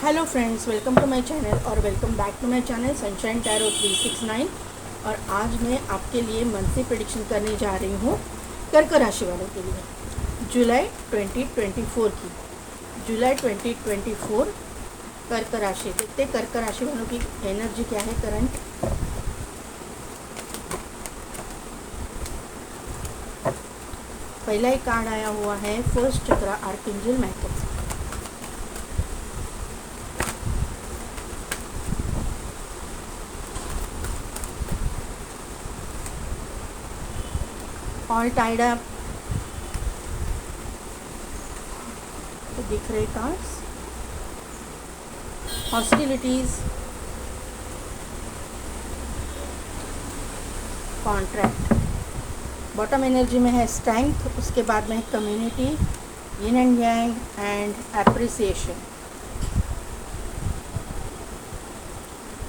Hello friends, welcome to my channel और welcome back to my channel sunshine tarot 369। और आज मैं आपके लिए मंथली प्रेडिक्शन करने जा रही हूँ कर्क राशि वालों के लिए जुलाई 2024 की। जुलाई 2024 कर्क राशि। देखते कर्क राशि वालों की एनर्जी क्या है करंट। पहला ही कार्ड आया हुआ है फर्स्ट चक्र archangel Michael. All tied up तो दिख रहे cards. Hostilities, contract. Bottom energy में है स्ट्रेंथ, उसके बाद में है community, yin and yang and appreciation.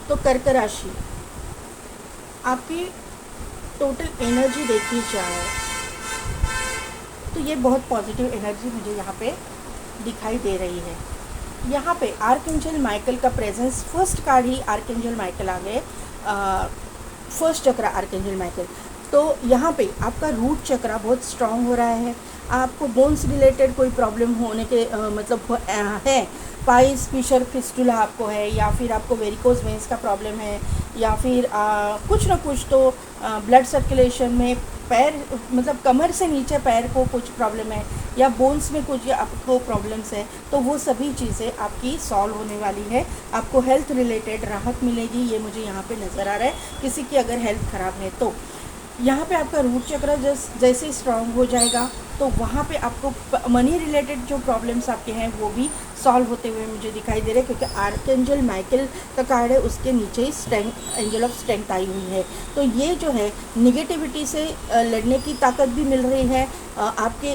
तो कर्क राशि आपकी टोटल एनर्जी देखी जाए तो ये बहुत पॉजिटिव एनर्जी मुझे यहाँ पे दिखाई दे रही है। यहाँ पे आर्कएंजल माइकल का प्रेजेंस, फर्स्ट कार्ड ही आर्कएंजल माइकल आ गए, फर्स्ट चक्र आर्कएंजल माइकल। तो यहाँ पे आपका रूट चक्र बहुत स्ट्रांग हो रहा है। आपको बोन्स रिलेटेड कोई प्रॉब्लम होने के है, पाइस फिशर फिस्टुला आपको है, या फिर आपको वेरिकोज वेंस का प्रॉब्लम है, या फिर कुछ ना कुछ तो ब्लड सर्कुलेशन में पैर कमर से नीचे पैर को कुछ प्रॉब्लम है, या बोन्स में कुछ आपको प्रॉब्लम्स है, तो वो सभी चीज़ें आपकी सॉल्व होने वाली है। आपको हेल्थ रिलेटेड राहत मिलेगी, ये मुझे यहाँ पे नज़र आ रहा है। किसी की अगर हेल्थ ख़राब है तो यहाँ पे आपका रूट चक्र जैसे स्ट्रांग हो जाएगा तो वहाँ पे आपको मनी रिलेटेड जो प्रॉब्लम्स आपके हैं वो भी सॉल्व होते हुए मुझे दिखाई दे रहे हैं, क्योंकि आर्कएंजल माइकल का कार्ड है, उसके नीचे ही स्ट्रेंथ, एंजल ऑफ स्ट्रेंथ आई हुई है। तो ये जो है निगेटिविटी से लड़ने की ताकत भी मिल रही है। आपके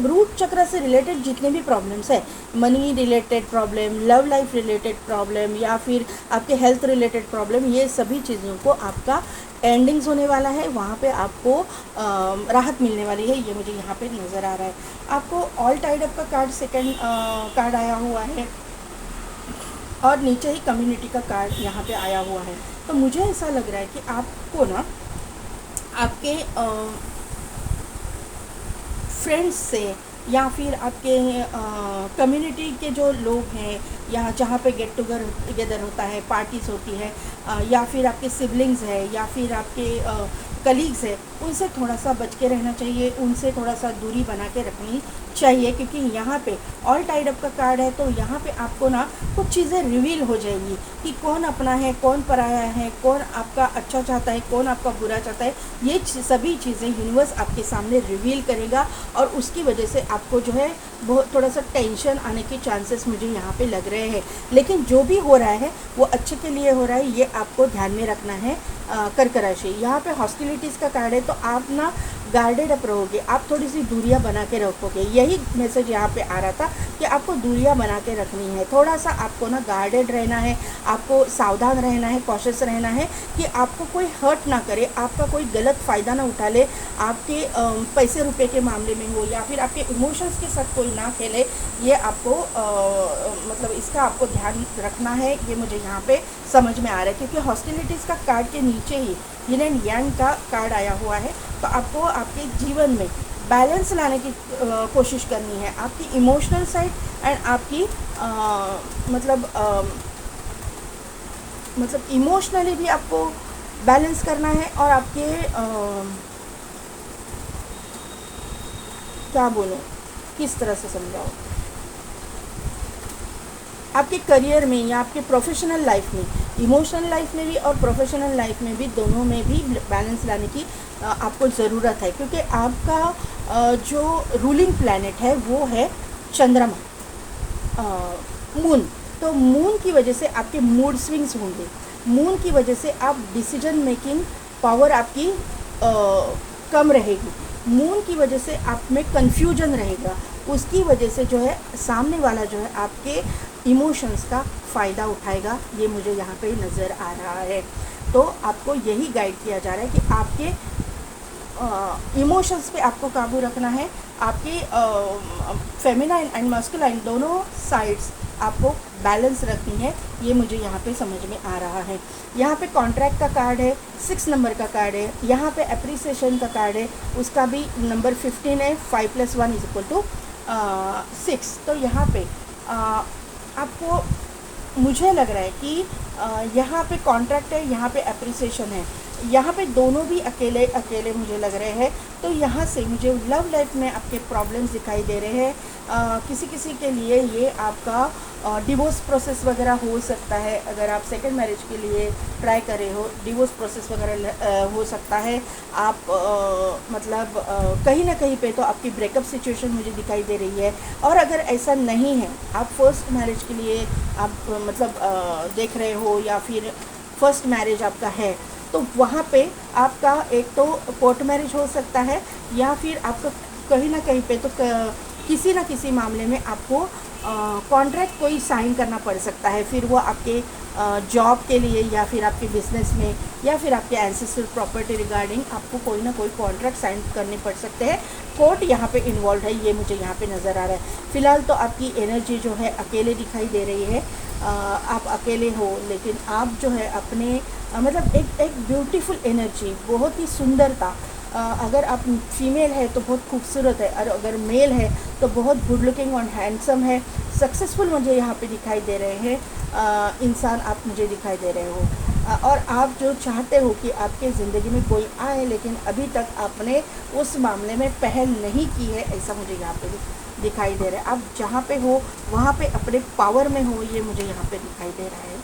रूट चक्र से रिलेटेड जितने भी प्रॉब्लम्स है, money related problem, love life related problem, या फिर आपके हेल्थ रिलेटेड प्रॉब्लम, ये सभी चीज़ों को आपका एंडिंग्स होने वाला है। वहाँ पे आपको राहत मिलने वाली है, ये मुझे यहाँ पे नज़र आ रहा है। आपको ऑल टाइड अप का कार्ड सेकंड कार्ड आया हुआ है और नीचे ही कम्युनिटी का कार्ड यहाँ पे आया हुआ है। तो मुझे ऐसा लग रहा है कि आपको ना आपके फ्रेंड्स से, या फिर आपके कम्युनिटी के जो लोग हैं, या जहाँ पे गेट टुगेदर होता है, पार्टीज़ होती है, या फिर आपके सिबलिंग्स है, या फिर आपके कलीग्स है, उनसे थोड़ा सा बच के रहना चाहिए, उनसे थोड़ा सा दूरी बना के रखनी चाहिए। क्योंकि यहाँ पे ऑल टाइड अप का कार्ड है, तो यहाँ पे आपको ना कुछ चीज़ें रिवील हो जाएगी कि कौन अपना है, कौन पराया है, कौन आपका अच्छा चाहता है, कौन आपका बुरा चाहता है। ये सभी चीज़ें यूनिवर्स आपके सामने रिवील करेगा, और उसकी वजह से आपको जो है बहुत थोड़ा सा टेंशन आने के चांसेस मुझे यहाँ पे लग रहे हैं। लेकिन जो भी हो रहा है वो अच्छे के लिए हो रहा है, ये आपको ध्यान में रखना है। कर्क राशि यहाँ पे हॉस्टिलिटीज़ का कार्ड है, तो आप ना गार्डेड अप रहोगे, आप थोड़ी सी दूरियां बना के रखोगे। यही मैसेज यहाँ पे आ रहा था कि आपको दूरियां बना के रखनी है, थोड़ा सा आपको ना गार्डेड रहना है, आपको सावधान रहना है, कॉशियस रहना है कि आपको कोई हर्ट ना करे, आपका कोई गलत फ़ायदा ना उठा ले, आपके पैसे रुपए के मामले में हो, या फिर आपके इमोशंस के साथ कोई ना खेले। ये आपको इसका आपको ध्यान रखना है, ये मुझे यहाँ पे समझ में आ रहा है। क्योंकि हॉस्टिलिटीज़ का कार्ड के नीचे ही यिन एंड यांग का कार्ड आया हुआ है। तो आपको आपके जीवन में बैलेंस लाने की कोशिश करनी है। आपकी इमोशनल साइड एंड आपकी इमोशनली भी आपको बैलेंस करना है, और आपके क्या बोलूँ, किस तरह से समझाओ, आपके करियर में या आपके प्रोफेशनल लाइफ में, इमोशनल लाइफ में भी और प्रोफेशनल लाइफ में भी, दोनों में भी बैलेंस लाने की आपको ज़रूरत है। क्योंकि आपका जो रूलिंग प्लैनेट है वो है चंद्रमा, मून। तो मून की वजह से आपके मूड स्विंग्स होंगे, मून की वजह से आप डिसीजन मेकिंग पावर आपकी कम रहेगी, मून की वजह से आप में कन्फ्यूजन रहेगा, उसकी वजह से जो है सामने वाला जो है आपके इमोशंस का फ़ायदा उठाएगा। ये मुझे यहाँ पे नज़र आ रहा है। तो आपको यही गाइड किया जा रहा है कि आपके इमोशंस पे आपको काबू रखना है। आपकी फेमिनाइन एंड मस्कुलाइन दोनों साइड्स आपको बैलेंस रखनी है। ये मुझे यहाँ पे समझ में आ रहा है। यहाँ पे कॉन्ट्रैक्ट का कार्ड है, 6 नंबर का कार्ड है। यहाँ पे अप्रिसिएशन का कार्ड है, उसका भी नंबर 15 है। 5 + 1 = 6। तो यहाँ पे आपको मुझे लग रहा है कि यहाँ पे कॉन्ट्रैक्ट है, यहाँ पे अप्रिसिएशन है, यहाँ पे दोनों भी अकेले अकेले मुझे लग रहे हैं। तो यहाँ से मुझे लव लाइफ में आपके प्रॉब्लम्स दिखाई दे रहे हैं। किसी किसी के लिए ये आपका डिवोर्स प्रोसेस वगैरह हो सकता है। अगर आप सेकंड मैरिज के लिए ट्राई कर रहे हो, डिवोर्स प्रोसेस वगैरह हो सकता है। आप मतलब कहीं ना कहीं पे तो आपकी ब्रेकअप सिचुएशन मुझे दिखाई दे रही है। और अगर ऐसा नहीं है, आप फर्स्ट मैरिज के लिए आप मतलब देख रहे हो, या फिर फर्स्ट मैरिज आपका है, तो वहाँ पे आपका एक तो कोर्ट मैरिज हो सकता है, या फिर आपका कहीं ना कहीं पे तो किसी ना किसी मामले में आपको कॉन्ट्रैक्ट कोई साइन करना पड़ सकता है। फिर वो आपके जॉब के लिए, या फिर आपके बिजनेस में, या फिर आपके एंसेस्ट्रल प्रॉपर्टी रिगार्डिंग आपको कोई ना कोई कॉन्ट्रैक्ट साइन करने पड़ सकते हैं। कोर्ट यहाँ पे इन्वॉल्व है, ये मुझे यहाँ पे नज़र आ रहा है। फ़िलहाल तो आपकी एनर्जी जो है अकेले दिखाई दे रही है। आप अकेले हो, लेकिन आप जो है अपने मतलब एक ब्यूटीफुल एनर्जी, बहुत ही सुंदरता। अगर आप फीमेल है तो बहुत खूबसूरत है, और अगर मेल है तो बहुत गुड लुकिंग और हैंडसम है। सक्सेसफुल मुझे यहाँ पे दिखाई दे रहे हैं इंसान आप मुझे दिखाई दे रहे हो। और आप जो चाहते हो कि आपके ज़िंदगी में कोई आए, लेकिन अभी तक आपने उस मामले में पहल नहीं की है, ऐसा मुझे यहाँ पे दिखाई दे रहा है। आप जहाँ पे हो वहाँ पे अपने पावर में हो, ये मुझे यहाँ पे दिखाई दे रहा है।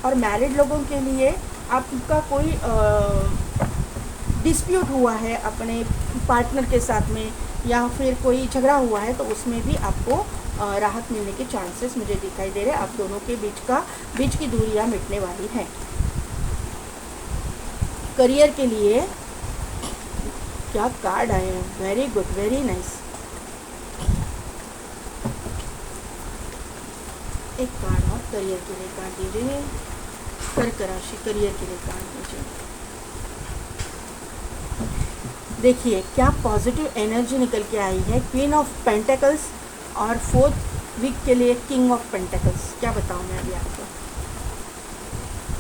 और मैरिड लोगों के लिए आपका कोई डिस्प्यूट हुआ है अपने पार्टनर के साथ में, या फिर कोई झगड़ा हुआ है, तो उसमें भी आपको राहत मिलने के चांसेस मुझे दिखाई दे रहे हैं। आप दोनों के बीच की दूरियां मिटने वाली हैं। करियर के लिए क्या कार्ड आए हैं, वेरी गुड, वेरी नाइस। एक कार्ड और करियर के लिए कार्ड दीजिए। कर्क राशि, करियर के लिए कार्ड दीजिए। देखिए क्या पॉजिटिव एनर्जी निकल के आई है। क्वीन ऑफ पेंटेकल्स और 4th वीक के लिए किंग ऑफ पेंटेकल्स। क्या बताऊँ मैं अभी आपको।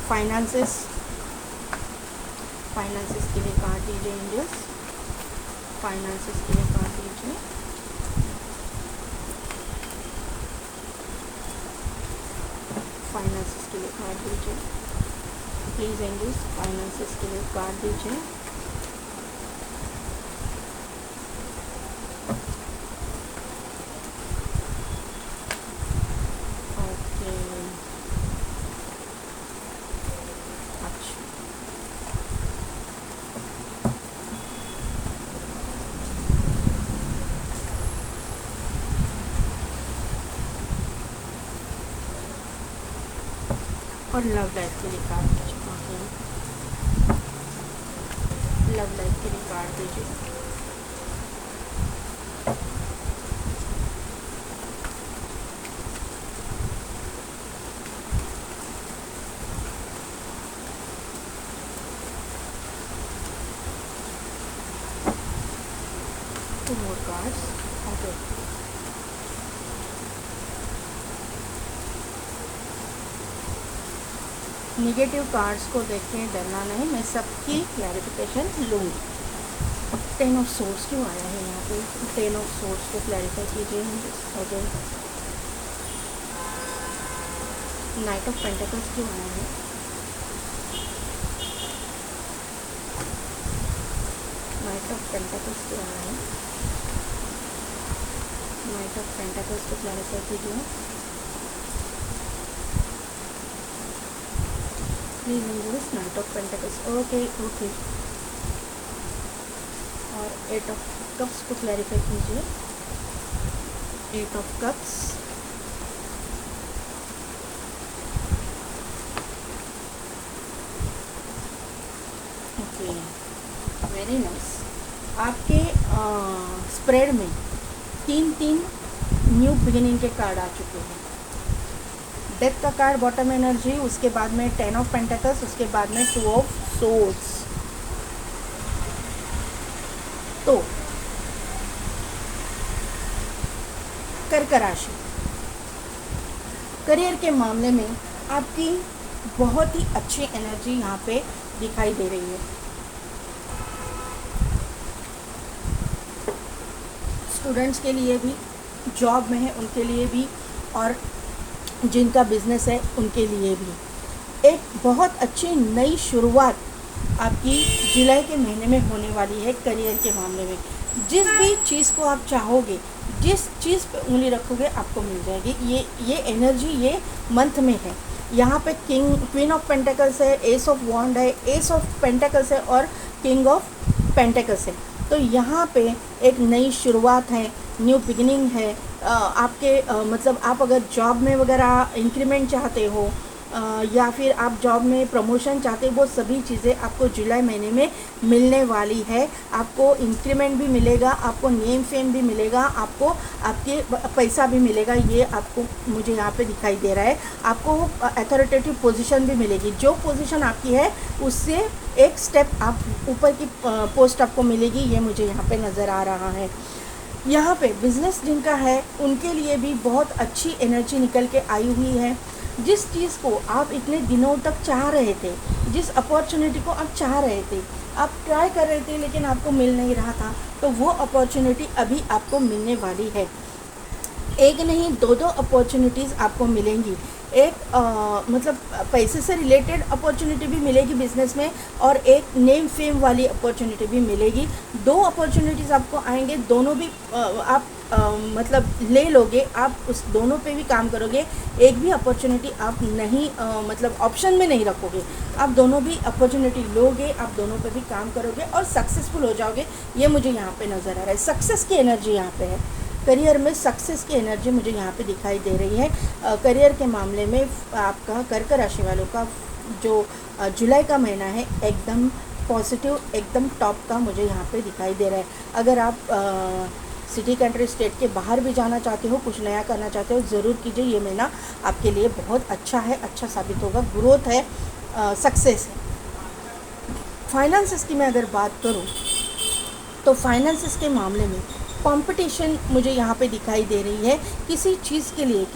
फाइनेंसेस के लिए कार्ड दीजिए एंजल्स। फाइनेंसेस के लिए कार्ड दीजिए। फाइनेंसेस के लिए कार्ड दीजिए प्लीज़ एंजल्स। फाइनेंसेस के लिए कार्ड दीजिए। और लव लाइफ के लिए कार्ड दीजिए। लव लाइफ के लिए कार्ड दीजिए। Two more cards. Okay, negative cards को देख के डरना नहीं, मैं सबकी क्लैरिफिकेशन लूँगी। 10 ऑफ सोर्स क्यों आया है यहाँ पे? 10 ऑफ सोर्स को क्लैरिफाई कीजिए। ओके, नाइट ऑफ पेंटिकल्स क्यों आया है? नाइट ऑफ पेंटिकल्स क्यों आया है? नाइट ऑफ पेंटिकल्स को क्लैरिफाई कीजिए please angels. Knight of pentacles, okay. और 8 ऑफ कप्स को क्लैरिफाई कीजिए। 8 of cups, okay, very nice. आपके स्प्रेड में 3 न्यू बिगिनिंग के कार्ड आ चुके हैं। डेथ का कार्ड बॉटम एनर्जी, उसके बाद में 10 ऑफ पेंटिकल्स, उसके बाद में 2 ऑफ सोर्ड्स। तो कर्क राशि, करियर के मामले में आपकी बहुत ही अच्छी एनर्जी यहाँ पे दिखाई दे रही है। स्टूडेंट्स के लिए भी, जॉब में है उनके लिए भी, और जिनका बिजनेस है उनके लिए भी एक बहुत अच्छी नई शुरुआत आपकी जुलाई के महीने में होने वाली है। करियर के मामले में जिस भी चीज़ को आप चाहोगे, जिस चीज़ पे उंगली रखोगे आपको मिल जाएगी। ये एनर्जी ये मंथ में है। यहाँ पे क्वीन ऑफ पेंटेकल्स है, एस ऑफ वॉन्ड है, एस ऑफ पेंटेकल्स है और किंग ऑफ पेंटेकल्स है। तो यहाँ पे एक नई शुरुआत है, न्यू बिगिनिंग है। आपके मतलब आप अगर जॉब में वगैरह इंक्रीमेंट चाहते हो या फिर आप जॉब में प्रमोशन चाहते हो, वो सभी चीज़ें आपको जुलाई महीने में मिलने वाली है। आपको इंक्रीमेंट भी मिलेगा, आपको नेम फेम भी मिलेगा, आपको आपके पैसा भी मिलेगा। ये आपको मुझे यहाँ पे दिखाई दे रहा है। आपको अथॉरिटेटिव पोजीशन भी मिलेगी। जो पोजीशन आपकी है उससे एक स्टेप आप ऊपर की पोस्ट आपको मिलेगी। ये मुझे यहाँ पे नज़र आ रहा है। यहाँ पे बिज़नेस जिनका है उनके लिए भी बहुत अच्छी एनर्जी निकल के आई हुई है। जिस चीज़ को आप इतने दिनों तक चाह रहे थे, जिस अपॉर्चुनिटी को आप चाह रहे थे, आप ट्राई कर रहे थे लेकिन आपको मिल नहीं रहा था, तो वो अपॉर्चुनिटी अभी आपको मिलने वाली है। एक नहीं दो अपॉर्चुनिटीज़ आपको मिलेंगी। एक मतलब पैसे से रिलेटेड अपॉर्चुनिटी भी मिलेगी बिज़नेस में, और एक नेम फेम वाली अपॉर्चुनिटी भी मिलेगी। दो अपॉर्चुनिटीज़ आपको आएंगे, दोनों भी आप मतलब ले लोगे, आप उस दोनों पे भी काम करोगे। एक भी अपॉर्चुनिटी आप नहीं मतलब ऑप्शन में नहीं रखोगे, आप दोनों भी अपॉर्चुनिटी लोगे, आप दोनों पे भी काम करोगे और सक्सेसफुल हो जाओगे। ये मुझे यहाँ पे नज़र आ रहा है। सक्सेस की एनर्जी यहाँ पे है। करियर में सक्सेस की एनर्जी मुझे यहाँ पे दिखाई दे रही है। करियर के मामले में आपका कर्क राशि वालों का जो जुलाई का महीना है एकदम पॉजिटिव, एकदम टॉप का मुझे यहाँ पे दिखाई दे रहा है। अगर आप सिटी कंट्री स्टेट के बाहर भी जाना चाहते हो, कुछ नया करना चाहते हो, ज़रूर कीजिए। ये महीना आपके लिए बहुत अच्छा है, अच्छा साबित होगा। ग्रोथ है, सक्सेस है। फाइनेंसेस की मैं अगर बात करूँ तो फाइनेंसेस के मामले में कंपटीशन मुझे यहाँ पे दिखाई दे रही है। किसी चीज़ के लिए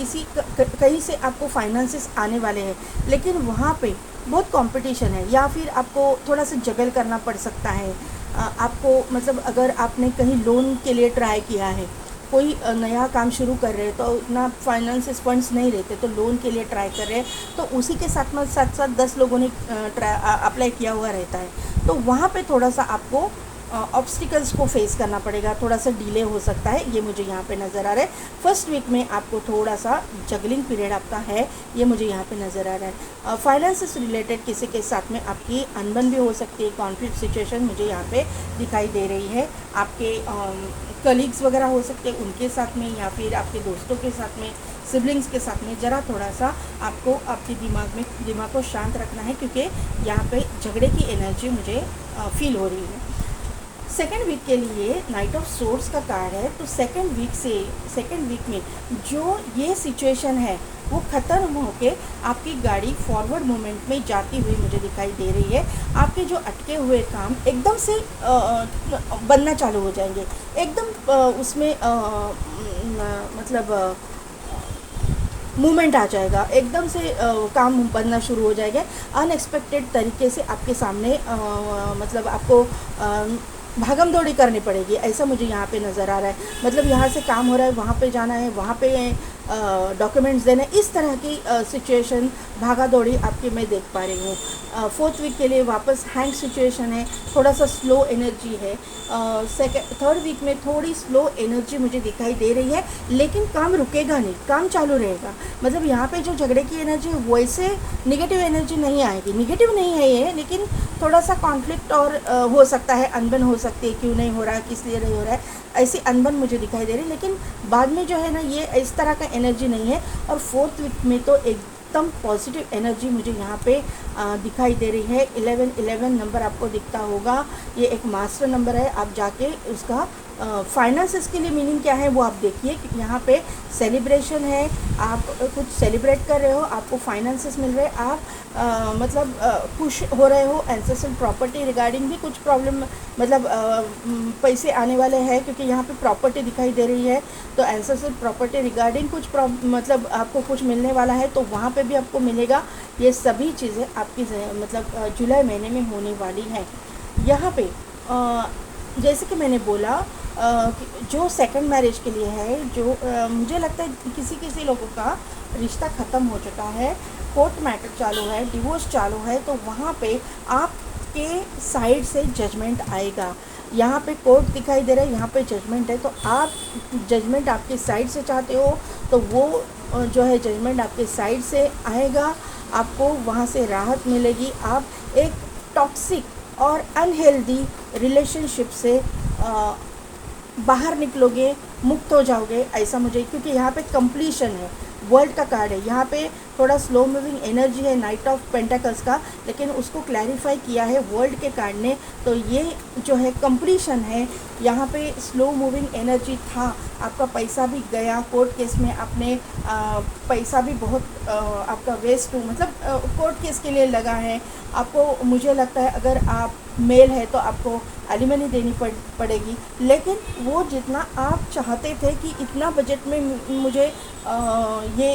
कहीं से आपको फाइनेंसेस आने वाले हैं, लेकिन वहाँ पे बहुत कंपटीशन है, या फिर आपको थोड़ा सा जगल करना पड़ सकता है। आपको मतलब अगर आपने कहीं लोन के लिए ट्राई किया है, कोई नया काम शुरू कर रहे हैं तो इतना फाइनेंसेस फंड्स नहीं रहते, तो लोन के लिए ट्राई कर रहे हैं, तो उसी के साथ साथ 10 लोगों ने अप्लाई किया हुआ रहता है। तो वहाँ पे थोड़ा सा आपको ऑब्स्टिकल्स को फेस करना पड़ेगा, थोड़ा सा डिले हो सकता है। ये मुझे यहाँ पे नज़र आ रहा है। फर्स्ट वीक में आपको थोड़ा सा जगलिंग पीरियड आपका है, ये मुझे यहाँ पे नज़र आ रहा है। फाइनेंस से रिलेटेड किसी के साथ में आपकी अनबन भी हो सकती है, कॉन्फ्लिक्ट सिचुएशन मुझे यहाँ पे दिखाई दे रही है। आपके कलीग्स वगैरह हो सकते हैं उनके साथ में, या फिर आपके दोस्तों के साथ में, सिबलिंग्स के साथ में ज़रा थोड़ा सा आपको आपके दिमाग को शांत रखना है, क्योंकि यहाँ पे झगड़े की एनर्जी मुझे फील हो रही है। सेकेंड वीक के लिए नाइट ऑफ सोर्स का कार्ड है, तो सेकेंड वीक में जो ये सिचुएशन है वो ख़त्म होके आपकी गाड़ी फॉरवर्ड मूवमेंट में जाती हुई मुझे दिखाई दे रही है। आपके जो अटके हुए काम एकदम से बनना चालू हो जाएंगे, एकदम उसमें मतलब मूवमेंट आ जाएगा, एकदम से काम बनना शुरू हो जाएगा। अनएक्सपेक्टेड तरीके से आपके सामने मतलब आपको भागम दौड़ी करनी पड़ेगी, ऐसा मुझे यहाँ पे नज़र आ रहा है। मतलब यहाँ से काम हो रहा है, वहाँ पे जाना है, वहाँ पे डॉक्यूमेंट्स देने, इस तरह की सिचुएशन भागा दौड़ी आपकी मैं देख पा रही हूँ। फोर्थ वीक के लिए वापस हैंग सिचुएशन है, थोड़ा सा स्लो एनर्जी है। थर्ड वीक में थोड़ी स्लो एनर्जी मुझे दिखाई दे रही है, लेकिन काम रुकेगा नहीं, काम चालू रहेगा। मतलब यहाँ पे जो झगड़े की एनर्जी वैसे निगेटिव एनर्जी नहीं आएगी, निगेटिव नहीं है ये, लेकिन थोड़ा सा कॉन्फ्लिक्ट और हो सकता है, अनबन हो सकती है, क्यों नहीं हो रहा है, किस लिए नहीं हो रहा है, ऐसी अनबन मुझे दिखाई दे रही है। लेकिन बाद में जो है ना, ये इस तरह का एनर्जी नहीं है। और फोर्थ वीक में तो एकदम पॉजिटिव एनर्जी मुझे यहाँ पे दिखाई दे रही है। 11 नंबर आपको दिखता होगा, ये एक मास्टर नंबर है, आप जाके उसका फाइनेंसेस के लिए मीनिंग क्या है वो आप देखिए कि यहाँ पे सेलिब्रेशन है, आप कुछ सेलिब्रेट कर रहे हो, आपको फाइनेंसेस मिल रहे हैं, आप मतलब खुश हो रहे हो। एंसेस्ट्रल प्रॉपर्टी रिगार्डिंग भी कुछ प्रॉब्लम मतलब पैसे आने वाले हैं, क्योंकि यहाँ पे प्रॉपर्टी दिखाई दे रही है, तो एंसेस्ट्रल प्रॉपर्टी रिगार्डिंग कुछ मतलब आपको कुछ मिलने वाला है, तो वहाँ पे भी आपको मिलेगा। ये सभी चीज़ें आपकी मतलब जुलाई महीने में होने वाली हैं। यहाँ पे जैसे कि मैंने बोला जो सेकंड मैरिज के लिए है, जो मुझे लगता है किसी किसी लोगों का रिश्ता ख़त्म हो चुका है, कोर्ट मैटर चालू है, डिवोर्स चालू है, तो वहाँ पे आपके साइड से जजमेंट आएगा। यहाँ पे कोर्ट दिखाई दे रहा है, यहाँ पे जजमेंट है, तो आप जजमेंट आपके साइड से चाहते हो, तो वो जो है जजमेंट आपके साइड से आएगा, आपको वहाँ से राहत मिलेगी। आप एक टॉक्सिक और अनहेल्दी रिलेशनशिप से बाहर निकलोगे, मुक्त हो जाओगे, ऐसा मुझे, क्योंकि यहाँ पे कंप्लीशन है, वर्ल्ड का कार्ड है, यहाँ पे थोड़ा स्लो मूविंग एनर्जी है नाइट ऑफ पेंटाकल्स का, लेकिन उसको क्लैरिफाई किया है वर्ल्ड के कार्ड ने, तो ये जो है कंप्लीशन है। यहाँ पे स्लो मूविंग एनर्जी था, आपका पैसा भी गया कोर्ट केस में, आपने पैसा भी बहुत आपका वेस्ट मतलब कोर्ट केस के लिए लगा है आपको। मुझे लगता है अगर आप मेल है तो आपको एलिमनी देनी पड़ेगी, लेकिन वो जितना आप चाहते थे कि इतना बजट में मुझे ये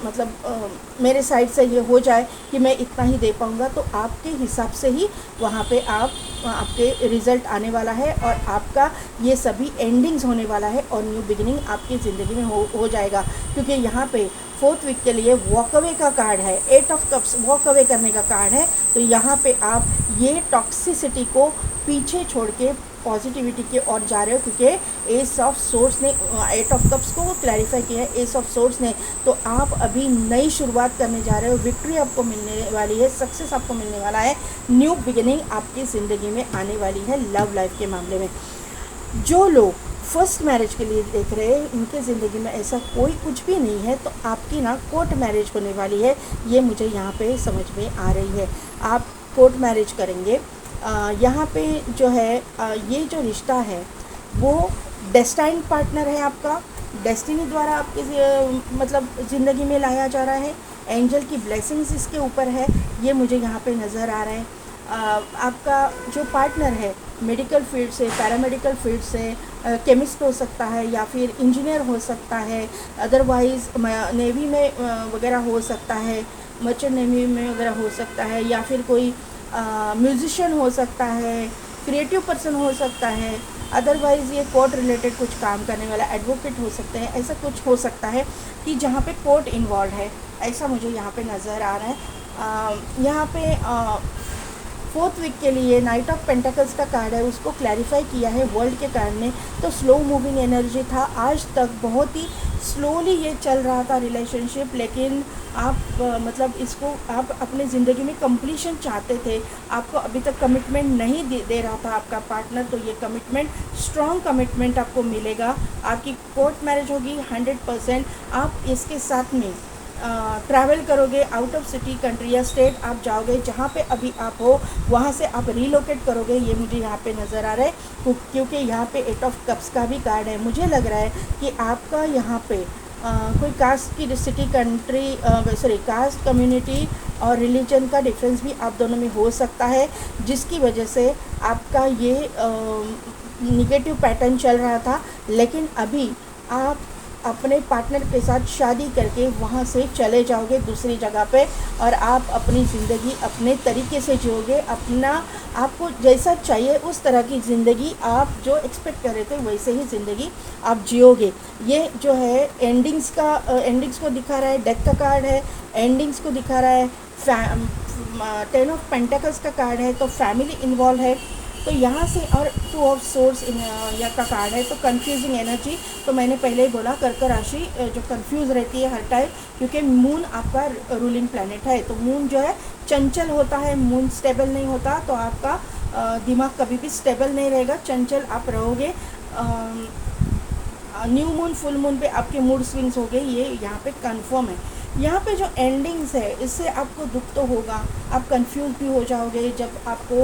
मतलब मेरे साइड से ये हो जाए कि मैं इतना ही दे पाऊँगा, तो आपके हिसाब से ही वहाँ पे आपके रिज़ल्ट आने वाला है, और आपका ये सभी एंडिंग्स होने वाला है, और न्यू बिगिनिंग आपकी ज़िंदगी में हो जाएगा। क्योंकि यहाँ पे 4th वीक के लिए वॉक अवे का कार्ड है, 8 ऑफ कप्स वॉक अवे करने का कार्ड है, तो यहाँ पे आप ये टॉक्सिसिटी को पीछे छोड़ के पॉजिटिविटी की ओर जा रहे हो, क्योंकि एस ऑफ सोर्स ने 8 ऑफ कप्स को क्लैरिफाई किया है एस ऑफ सोर्स ने, तो आप अभी नई शुरुआत करने जा रहे हो, विक्ट्री आपको मिलने वाली है, सक्सेस आपको मिलने वाला है, न्यू बिगिनिंग आपकी ज़िंदगी में आने वाली है। लव लाइफ के मामले में जो लोग फर्स्ट मैरिज के लिए देख रहे हैं, उनके ज़िंदगी में ऐसा कोई कुछ भी नहीं है, तो आपकी ना कोर्ट मैरिज होने वाली है, ये मुझे यहाँ पे समझ में आ रही है। आप कोर्ट मैरिज करेंगे। यहाँ पे जो है ये जो रिश्ता है वो डेस्टाइन्ड पार्टनर है आपका, डेस्टिनी द्वारा आपके मतलब ज़िंदगी में लाया जा रहा है, एंजल की ब्लेसिंग्स इसके ऊपर है, ये मुझे यहाँ पे नज़र आ रहा है। आपका जो पार्टनर है मेडिकल फील्ड से, पैरामेडिकल फील्ड से, केमिस्ट हो सकता है या फिर इंजीनियर हो सकता है, अदरवाइज़ नेवी में वगैरह हो सकता है, मर्चेंट नेवी में वगैरह हो सकता है, या फिर कोई म्यूजिशियन हो सकता है, क्रिएटिव पर्सन हो सकता है, अदरवाइज़ ये कोर्ट रिलेटेड कुछ काम करने वाला एडवोकेट हो सकते हैं, ऐसा कुछ हो सकता है कि जहाँ पे कोर्ट इन्वॉल्व है, ऐसा मुझे यहाँ पे नज़र आ रहा है। यहाँ पे 4th वीक के लिए नाइट ऑफ पेंटाकल्स का कार्ड है, उसको क्लैरिफाई किया है वर्ल्ड के कार्ड ने, तो स्लो मूविंग एनर्जी था, आज तक बहुत ही स्लोली ये चल रहा था रिलेशनशिप, लेकिन आप मतलब इसको आप अपने ज़िंदगी में कंप्लीशन चाहते थे, आपको अभी तक कमिटमेंट नहीं दे रहा था आपका पार्टनर, तो ये कमिटमेंट, स्ट्रॉन्ग कमिटमेंट आपको मिलेगा, आपकी कोर्ट मैरिज होगी 100%। आप इसके साथ में ट्रैवल करोगे, आउट ऑफ सिटी, कंट्री या स्टेट आप जाओगे, जहाँ पे अभी आप हो वहाँ से आप रीलोकेट करोगे, ये मुझे यहाँ पे नज़र आ रहा है, क्योंकि यहाँ पे 8 ऑफ कप्स का भी कार्ड है। मुझे लग रहा है कि आपका यहाँ पे कोई कास्ट की city, country, sorry caste, community और रिलीजन का डिफरेंस भी आप दोनों में हो सकता है, जिसकी वजह से आपका ये निगेटिव पैटर्न चल रहा था, लेकिन अभी आप अपने पार्टनर के साथ शादी करके वहाँ से चले जाओगे दूसरी जगह पे, और आप अपनी ज़िंदगी अपने तरीके से जियोगे, अपना आपको जैसा चाहिए उस तरह की ज़िंदगी, आप जो एक्सपेक्ट कर रहे थे वैसे ही ज़िंदगी आप जियोगे। ये जो है एंडिंग्स को दिखा रहा है, डेथ का कार्ड है, एंडिंग्स को दिखा रहा है, 10 ऑफ पेंटाकल्स का कार्ड है, तो फैमिली इन्वॉल्व है, तो यहाँ से, और 2 ऑफ सोर्स या का कार्ड है, तो कंफ्यूजिंग एनर्जी, तो मैंने पहले ही बोला कर्क राशि जो कंफ्यूज रहती है हर टाइम, क्योंकि मून आपका रूलिंग प्लैनेट है, तो मून जो है चंचल होता है, मून स्टेबल नहीं होता, तो आपका दिमाग कभी भी स्टेबल नहीं रहेगा, चंचल आप रहोगे। न्यू मून, फुल मून पे आपके मूड स्विंग्स हो गए, ये यहाँ पे कंफर्म है। यहाँ पे जो एंडिंग्स है इससे आपको दुख तो होगा, आप कंफ्यूज भी हो जाओगे जब आपको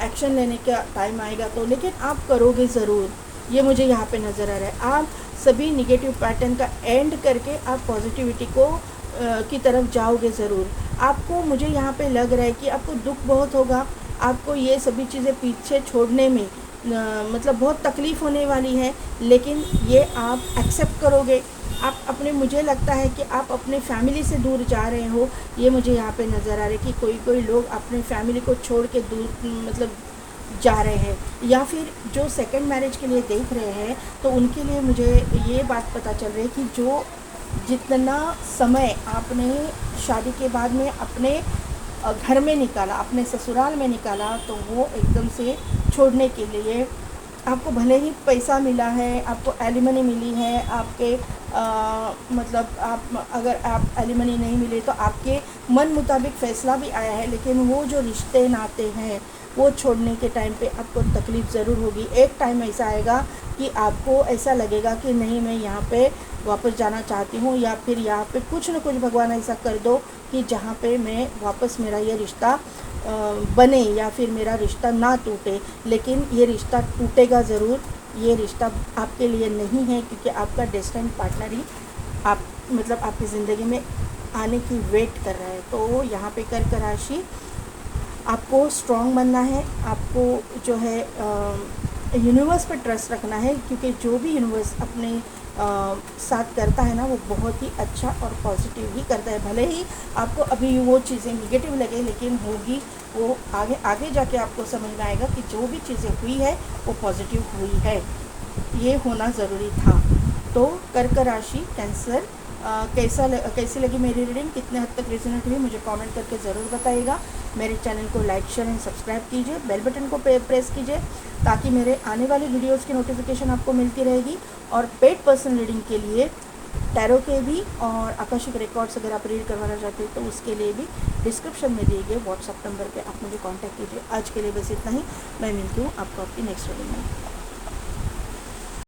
एक्शन लेने का टाइम आएगा, तो लेकिन आप करोगे ज़रूर, ये मुझे यहाँ पे नज़र आ रहा है। आप सभी निगेटिव पैटर्न का एंड करके आप पॉजिटिविटी को की तरफ जाओगे ज़रूर। आपको, मुझे यहाँ पे लग रहा है कि आपको दुख बहुत होगा, आपको ये सभी चीज़ें पीछे छोड़ने में मतलब बहुत तकलीफ़ होने वाली है, लेकिन ये आप एक्सेप्ट करोगे। आप अपने, मुझे लगता है कि आप अपने फैमिली से दूर जा रहे हो, ये मुझे यहाँ पे नज़र आ रहा है कि कोई लोग अपने फैमिली को छोड़ के दूर मतलब जा रहे हैं, या फिर जो सेकंड मैरिज के लिए देख रहे हैं तो उनके लिए मुझे ये बात पता चल रही है कि जो जितना समय आपने शादी के बाद में अपने घर में निकाला, अपने ससुराल में निकाला, तो वो एकदम से छोड़ने के लिए आपको भले ही पैसा मिला है, आपको एलिमनी मिली है, आपके मतलब आप, अगर आप एलिमनी नहीं मिले तो आपके मन मुताबिक फ़ैसला भी आया है, लेकिन वो जो रिश्ते नाते हैं वो छोड़ने के टाइम पे आपको तकलीफ़ ज़रूर होगी। एक टाइम ऐसा आएगा कि आपको ऐसा लगेगा कि नहीं, मैं यहाँ पे वापस जाना चाहती हूँ, या फिर यहाँ पे कुछ न कुछ भगवान ऐसा कर दो कि जहाँ पे मैं वापस, मेरा ये रिश्ता बने या फिर मेरा रिश्ता ना टूटे। लेकिन ये रिश्ता टूटेगा ज़रूर, ये रिश्ता आपके लिए नहीं है, क्योंकि आपका डेस्टिनी पार्टनर ही आप मतलब आपकी ज़िंदगी में आने की वेट कर रहा है। तो यहाँ पे कर्क राशि, आपको स्ट्रॉन्ग बनना है, आपको जो है यूनिवर्स पर ट्रस्ट रखना है, क्योंकि जो भी यूनिवर्स अपने साथ करता है ना, वो बहुत ही अच्छा और पॉजिटिव ही करता है। भले ही आपको अभी वो चीज़ें नेगेटिव लगे, लेकिन होगी वो, आगे आगे जाके आपको समझ में आएगा कि जो भी चीज़ें हुई है वो पॉजिटिव हुई है, ये होना ज़रूरी था। तो कर्क राशि, कैंसर, कैसी लगी मेरी रीडिंग, कितने हद तक रेजोनेट हुई, मुझे कमेंट करके ज़रूर बताइएगा। मेरे चैनल को लाइक, शेयर एंड सब्सक्राइब कीजिए, बेल बटन को प्रेस कीजिए, ताकि मेरे आने वाली वीडियोस की नोटिफिकेशन आपको मिलती रहेगी। और पेड पर्सन रीडिंग के लिए टैरो के भी और आकाशिक रिकॉर्ड्स अगर आप रीड करवाना चाहते हैं तो उसके लिए भी डिस्क्रिप्शन में दिए गए व्हाट्सएप नंबर पे आप मुझे कांटेक्ट कीजिए। आज के लिए बस इतना ही, मैं मिलती हूँ आपको आपकी नेक्स्ट रीडिंग में।